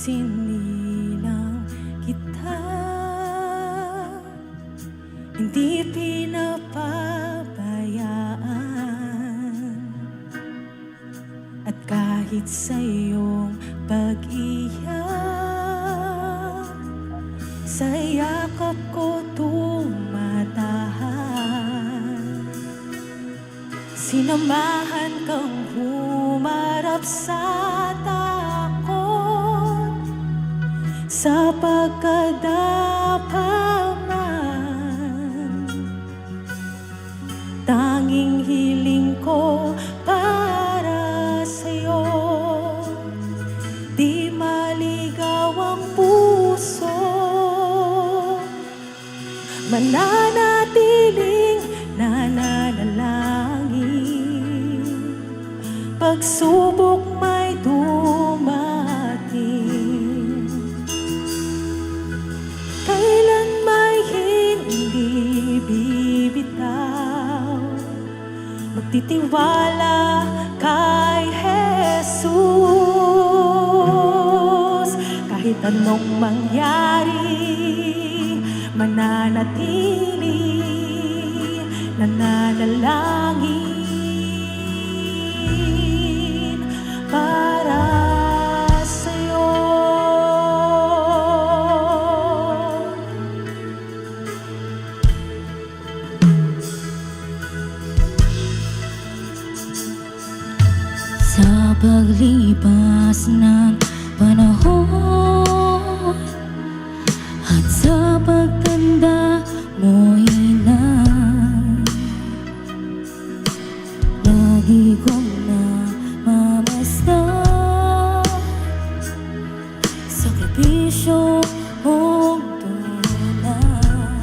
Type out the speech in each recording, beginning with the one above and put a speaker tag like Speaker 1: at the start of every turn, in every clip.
Speaker 1: sinilang kita, hindi pinapabayaan. At kahit sa iyong pag-iyak, sa yakap ko tumatahan. Sinamahan kang humarap sa takot, sa pagkadapaman. Tanging hiling ko para sa'yo, di maligaw ang puso, mananatiling nananalangin. Pagsubok may dumating, kailan may hindi bibitaw. Magtitiwala kay Jesus, kahit anong mangyari, mananatili, nananalangin para sa'yo. Sa paglipas ng panahon at sa pagtanda mo'y lagi kong namamasdan sakripisyo mong tunay.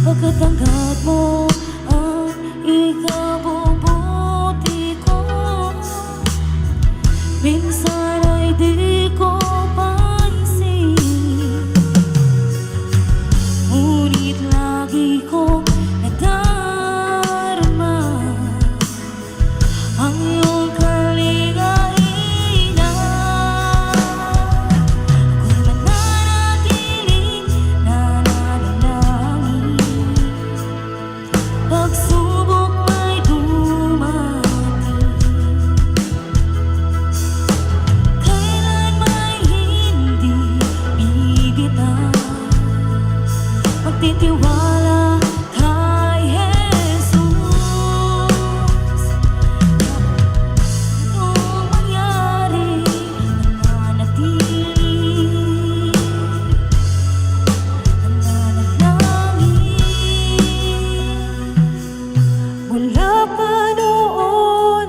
Speaker 1: Pagkatanggap mo ang ikabubuti ko, minsan ay di ko pansin, ngunit lagi kong ang iyong kaligainan. Ako'y mananatiling nananalangin. Pagsubok may dumating, kailan may hindi bibitaw. Magtitiwala kay Jesus, anong mangyari, mananatili, nananalangin. Mula pa noon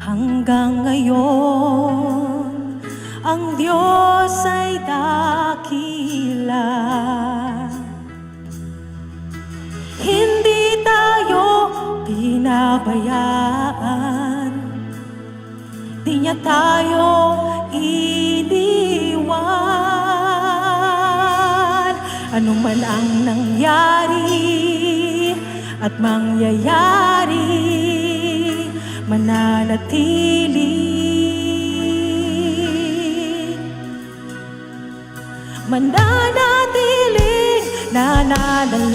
Speaker 1: hanggang ngayon, ang Diyos ay dakila. Hindi tayo pinabayaan, di niya tayo iniwan. Ano man ang nangyari at mangyayari, mananatili, mananatiling nananalangin.